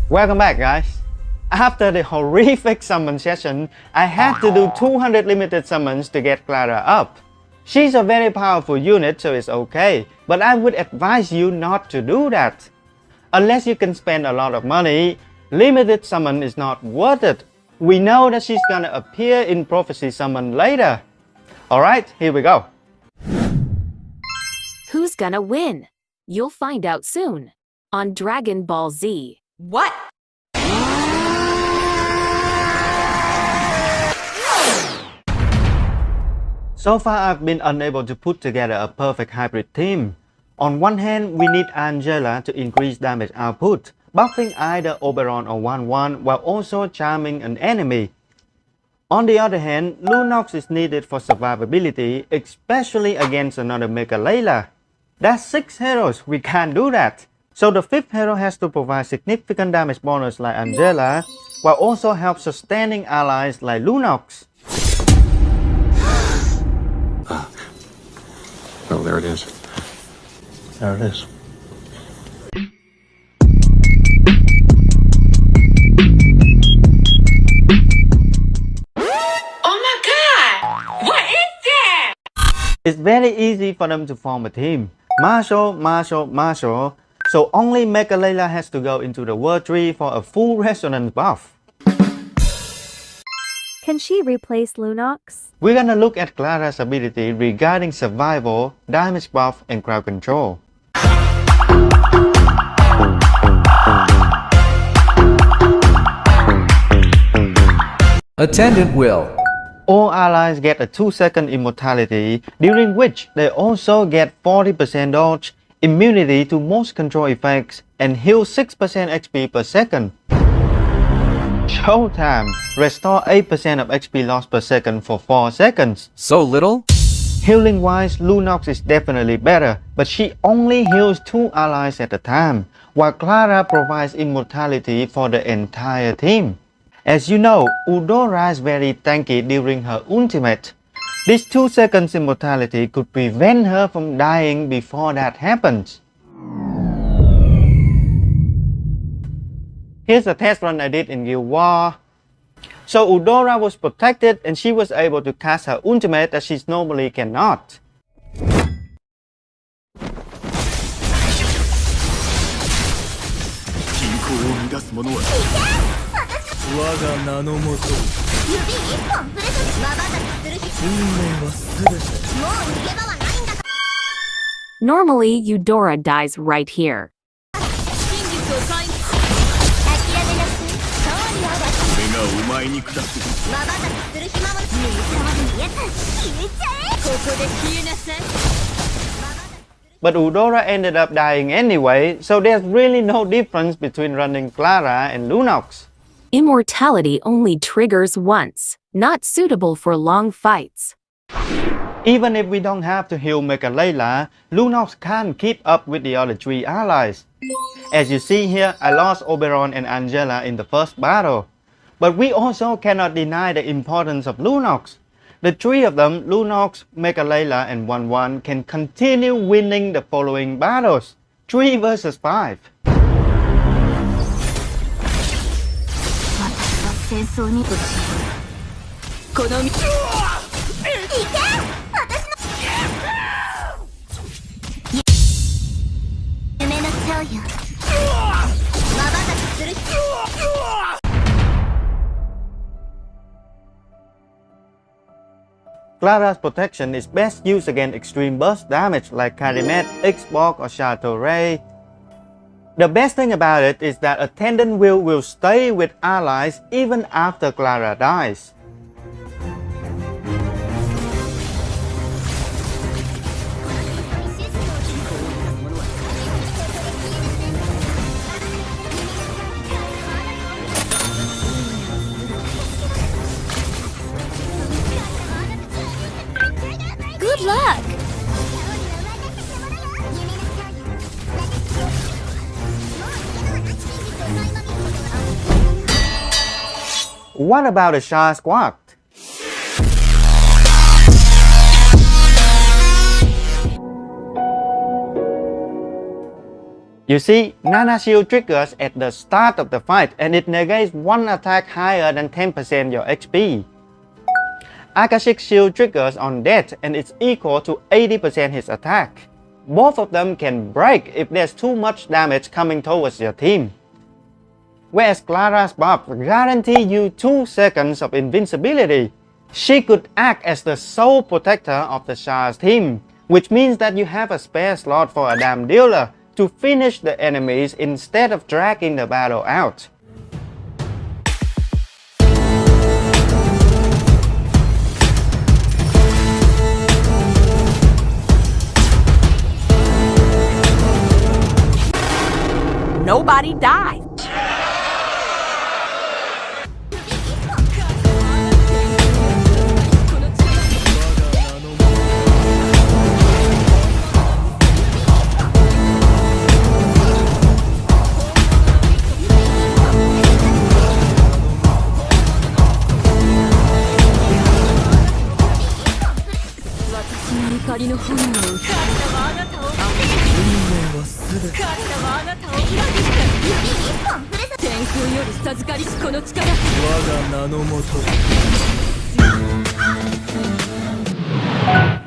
Welcome back, guys. After the horrific summon session, I had to do 200 limited summons to get Clara up. She's a very powerful unit, so it's okay, but I would advise you not to do that. Unless you can spend a lot of money, limited summon is not worth it. We know that she's gonna appear in Prophecy Summon later. Alright, here we go. Who's gonna win? You'll find out soon on Dragon Ball Z. What? So far, I've been unable to put together a perfect hybrid team. On one hand, we need Angela to increase damage output, buffing either Oberon or 1-1 while also charming an enemy. On the other hand, Lunox is needed for survivability, especially against another Mega Layla. That's 6 heroes, we can't do that. So the 5th hero has to provide significant damage bonus like Angela, while also help sustaining allies like Lunox. Oh, there it is. There it is. Oh my god! What is that? It's very easy for them to form a team. Marshall. So only Mega Layla has to go into the World Tree for a full resonance buff. Can she replace Lunox? We're gonna look at Clara's ability regarding survival, damage buff, and crowd control. Attendant will. All allies get a 2-second immortality, during which they also get 40% dodge, immunity to most control effects, and heal 6% XP per second. Showtime! Restore 8% of XP lost per second for 4 seconds. So little? Healing wise, Lunox is definitely better, but she only heals 2 allies at a time, while Clara provides immortality for the entire team. As you know, Eudora is very tanky during her ultimate. This 2 seconds immortality could prevent her from dying before that happens. Here's a test run I did in Guild War. So Eudora was protected and she was able to cast her ultimate that she normally cannot. Normally, Eudora dies right here. But Eudora ended up dying anyway, so there's really no difference between running Clara and Lunox. Immortality only triggers once, not suitable for long fights. Even if we don't have to heal Mega Layla, Lunox can't keep up with the other 3 allies. As you see here, I lost Oberon and Angela in the first battle. But we also cannot deny the importance of Lunox. The 3 of them, Lunox, Mega Layla, and 1-1, can continue winning the following battles. 3 versus 5. Clara's protection is best used against extreme burst damage like Karimet, Xbox, or Chateau. The best thing about it is that Attendant will stay with allies even after Clara dies. Good luck! What about a Shar squad? You see, Nana Shield triggers at the start of the fight and it negates one attack higher than 10% your HP. Akashic Shield triggers on death and it's equal to 80% his attack. Both of them can break if there's too much damage coming towards your team. Whereas Clara's buff guarantees you 2 seconds of invincibility. She could act as the sole protector of the Shar's team, which means that you have a spare slot for a damn dealer to finish the enemies instead of dragging the battle out. Nobody died.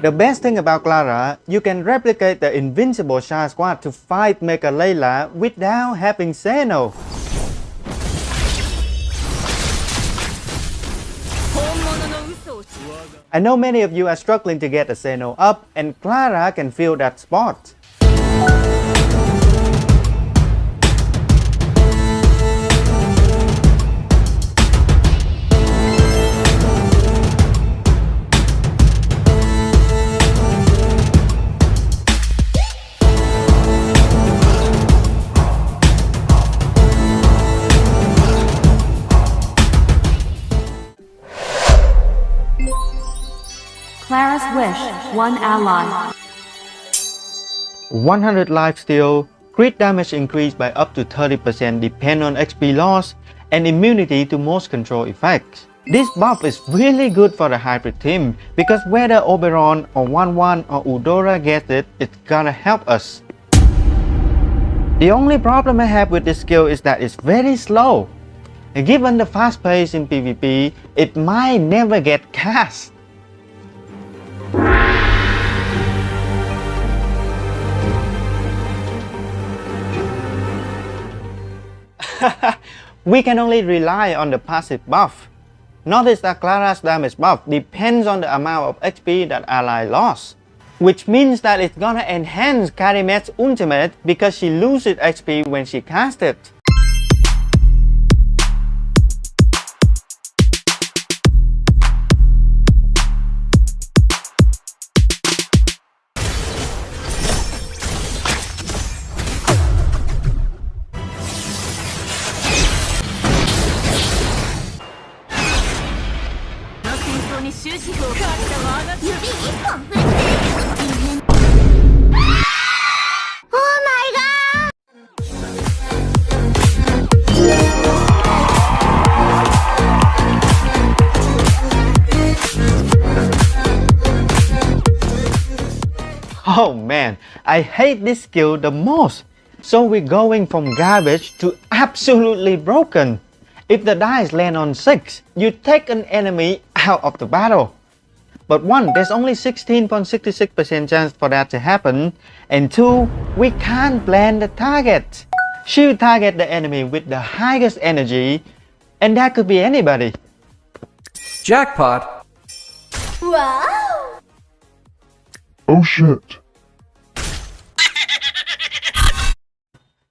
The best thing about Clara, you can replicate the invincible Shar squad to fight Mega Layla without having Xeno. I know many of you are struggling to get a Xeno up and Clara can fill that spot. Clara's Wish, 1 ally. 100 lifesteal, crit damage increased by up to 30% depend on XP loss, and immunity to most control effects. This buff is really good for the hybrid team because whether Oberon or 1-1 or Eudora gets it, it's gonna help us. The only problem I have with this skill is that it's very slow. Given the fast pace in PvP, it might never get cast. We can only rely on the passive buff. Notice that Clara's damage buff depends on the amount of HP that ally lost, which means that it's gonna enhance Karimet's ultimate because she loses HP when she casts it. Oh man, I hate this skill the most. So we're going from garbage to absolutely broken. If the dice land on 6, you take an enemy out of the battle. But 1, there's only 16.66% chance for that to happen. And 2, we can't blend the target. She'll target the enemy with the highest energy, and that could be anybody. Jackpot! Wow! Oh shit.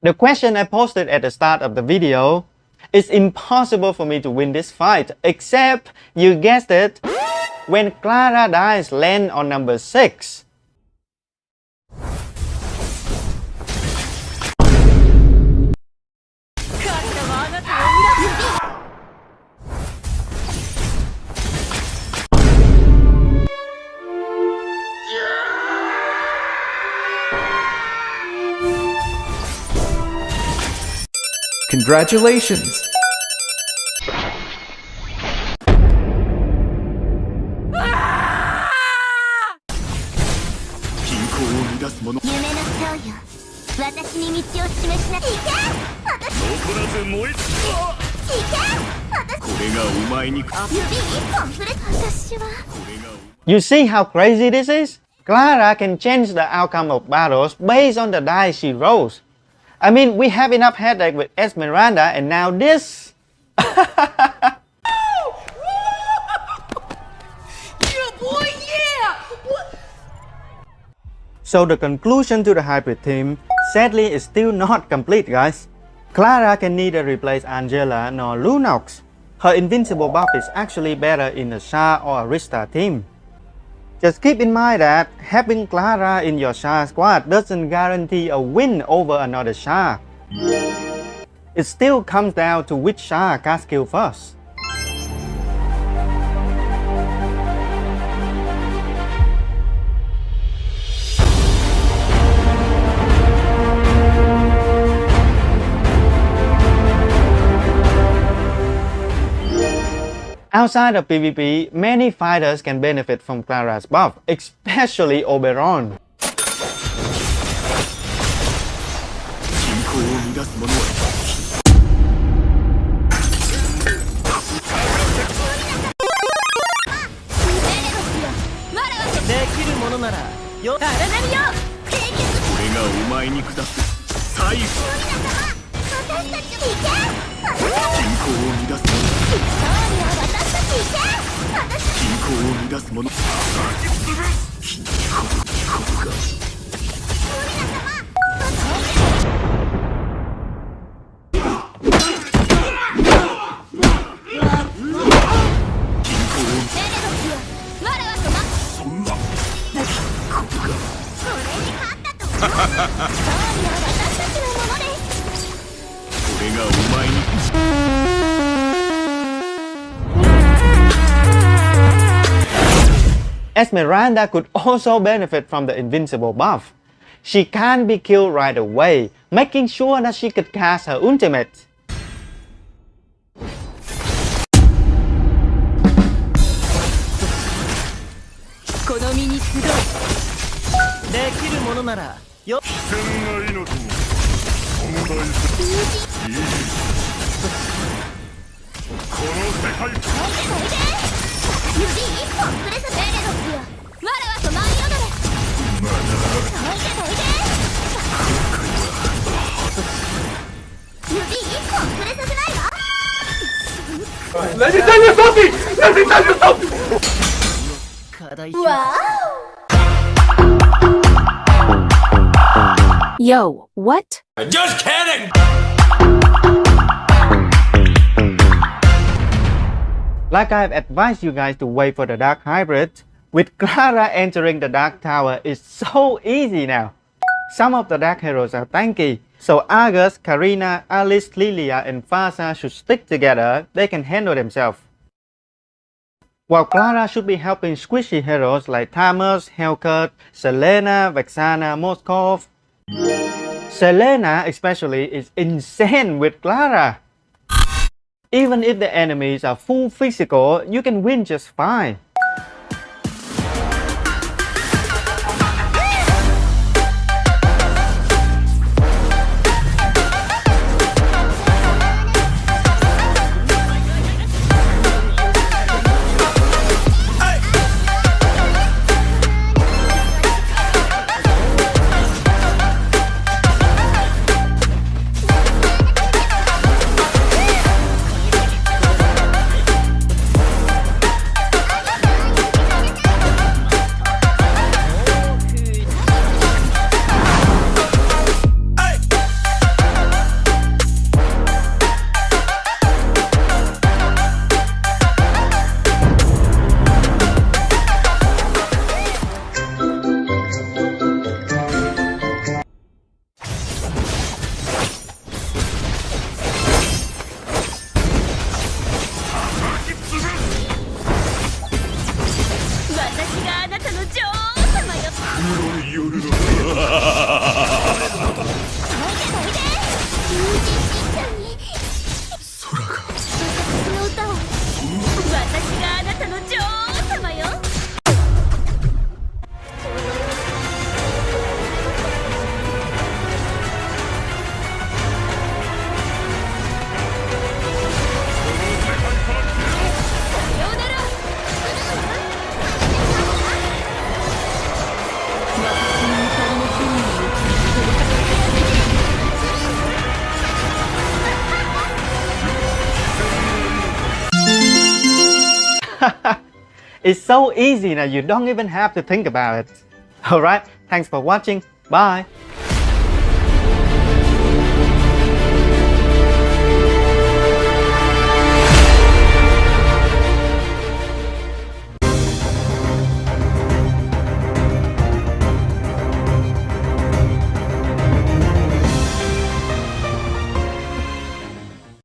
The question I posted at the start of the video, it's impossible for me to win this fight, except, you guessed it, when Clara dies land on number 6. Congratulations! You see how crazy this is? Clara can change the outcome of battles based on the dice she rolls. I mean, we have enough headache with Esmeralda and now this. Yeah, boy, yeah! So the conclusion to the hybrid team sadly is still not complete, guys. Clara can neither replace Angela nor Lunox. Her invincible buff is actually better in a Shar or Arista team. Just keep in mind that having Clara in your Shar squad doesn't guarantee a win over another Shar. It still comes down to which Shar cast kill first. Outside of PvP, many fighters can benefit from Clara's buff, especially Oberon. Esmeralda could also benefit from the invincible buff. She can't be killed right away, making sure that she could cast her ultimate. Let me tell you something! Let me tell you something! Wow! Yo, what? Just kidding! Like I've advised you guys to wait for the Dark Hybrid, with Clara entering the Dark Tower is so easy now. Some of the Dark Heroes are tanky, so Argus, Karina, Alice, Lilia and Fasa should stick together, they can handle themselves. While Clara should be helping squishy heroes like Thomas, Hellcat, Selena, Vexana, Moskov. Selena especially is insane with Clara. Even if the enemies are full physical, you can win just fine. It's so easy now, you don't even have to think about it. Alright, thanks for watching. Bye.